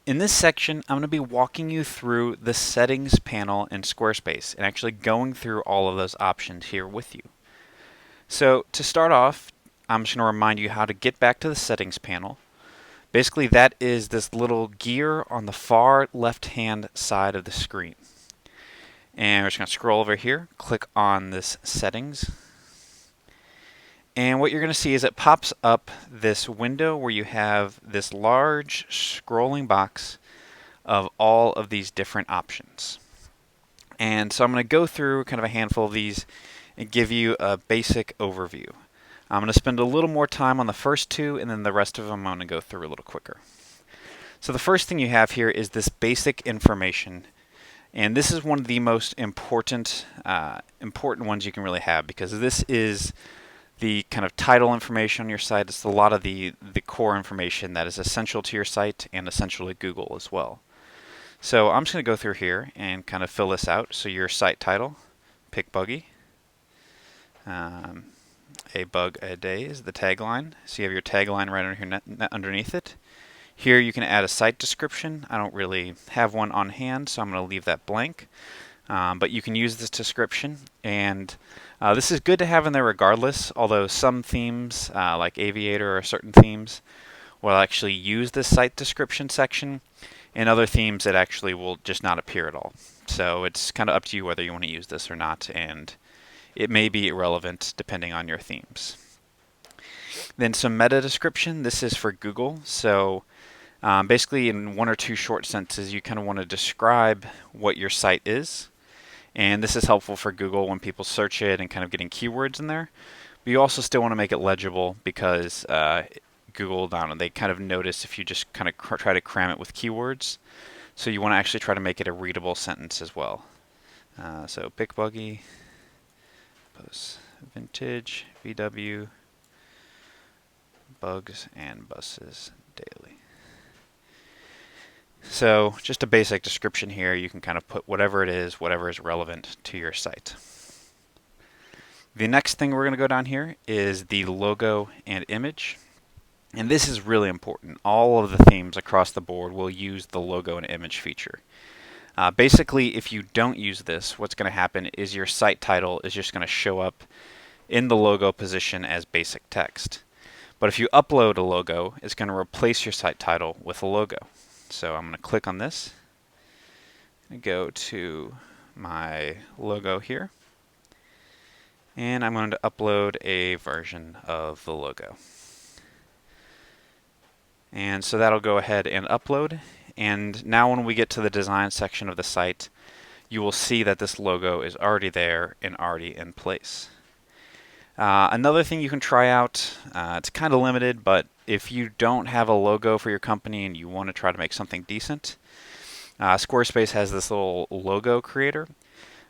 In this section, I'm going to be walking you through the settings panel in Squarespace and actually going through all of those options here with you. So to start off, I'm just going to remind you how to get back to the settings panel. Basically, that is this little gear on the far left-hand side of the screen. And we're just going to scroll over here, click on this settings. And what you're going to see is it pops up this window where you have this large scrolling box of all of these different options. And so I'm going to go through kind of a handful of these and give you a basic overview. I'm going to spend a little more time on the first two, and then the rest of them I'm going to go through a little quicker. So the first thing you have here is this basic information. And this is one of the most important ones you can really have, because this is the kind of title information on your site. It's a lot of the core information that is essential to your site and essential to Google as well. So I'm just going to go through here and kind of fill this out. So your site title, pick buggy. A bug a day is the tagline. So you have your tagline right underneath it. Here you can add a site description. I don't really have one on hand, so I'm going to leave that blank. But you can use this description, and this is good to have in there regardless, although some themes, like Aviator or certain themes, will actually use this site description section. In other themes, it actually will just not appear at all. So it's kind of up to you whether you want to use this or not, and it may be irrelevant depending on your themes. Then some meta description. This is for Google. So basically in one or two short sentences, you kind of want to describe what your site is. And this is helpful for Google when people search it and kind of getting keywords in there. But you also still want to make it legible, because Google, they kind of notice if you just kind of try to cram it with keywords. So you want to actually try to make it a readable sentence as well. So pick buggy, post vintage, VW, bugs and buses daily. So just a basic description here. You can kind of put whatever it is, whatever is relevant to your site. The next thing we're going to go down here is the logo and image. And this is really important. All of the themes across the board will use the logo and image feature. Basically, if you don't use this, what's going to happen is your site title is just going to show up in the logo position as basic text. But if you upload a logo, it's going to replace your site title with a logo. So I'm going to click on this and go to my logo here. And I'm going to upload a version of the logo. And so that'll go ahead and upload. And now when we get to the design section of the site, you will see that this logo is already there and already in place. Another thing you can try out, it's kind of limited, but if you don't have a logo for your company and you want to try to make something decent, Squarespace has this little logo creator.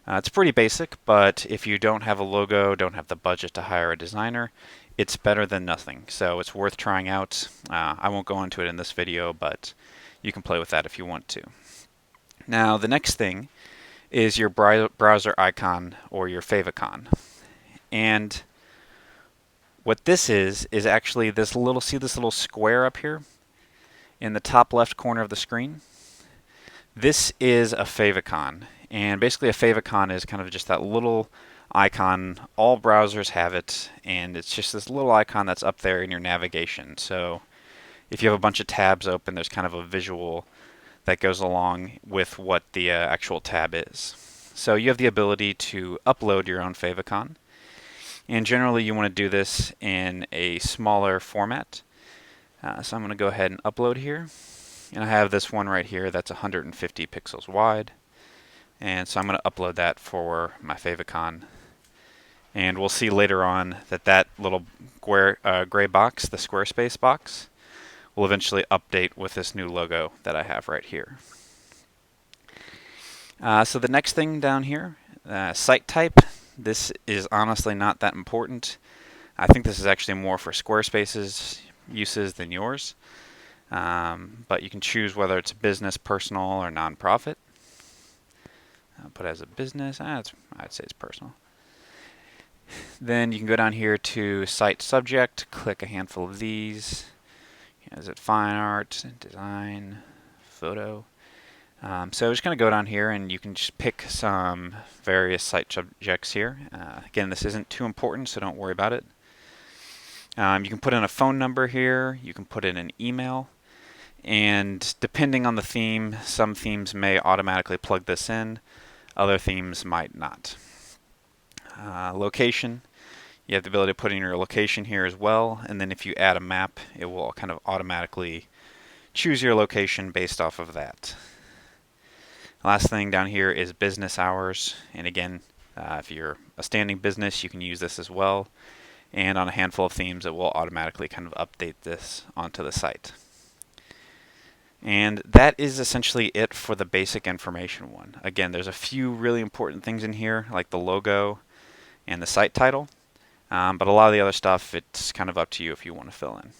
It's pretty basic, but if you don't have a logo, don't have the budget to hire a designer, it's better than nothing. So it's worth trying out. I won't go into it in this video, but you can play with that if you want to. Now, the next thing is your browser icon or your favicon. And what this is actually this little, see this little square up here in the top left corner of the screen? This is a favicon. And basically a favicon is kind of just that little icon. All browsers have it, and it's just this little icon that's up there in your navigation. So if you have a bunch of tabs open, there's kind of a visual that goes along with what the actual tab is. So you have the ability to upload your own favicon. And generally you want to do this in a smaller format. So I'm going to go ahead and upload here. And I have this one right here that's 150 pixels wide. And so I'm going to upload that for my favicon. And we'll see later on that that little gray box, the Squarespace box, will eventually update with this new logo that I have right here. So the next thing down here, site type. This is honestly not that important. I think this is actually more for Squarespace's uses than yours. But you can choose whether it's business, personal, or nonprofit. I'll put it as a business. I'd say it's personal. Then you can go down here to site subject, click a handful of these. Is it fine art, design, photo. So I'm just going to go down here and you can just pick some various site subjects here. Again, this isn't too important, so don't worry about it. You can put in a phone number here, you can put in an email, and depending on the theme, some themes may automatically plug this in, other themes might not. Location, you have the ability to put in your location here as well, and then if you add a map, it will kind of automatically choose your location based off of that. Last thing down here is business hours, and again, if you're a standing business, you can use this as well. And on a handful of themes, it will automatically kind of update this onto the site. And that is essentially it for the basic information one. Again, there's a few really important things in here, like the logo and the site title, but a lot of the other stuff, it's kind of up to you if you want to fill in.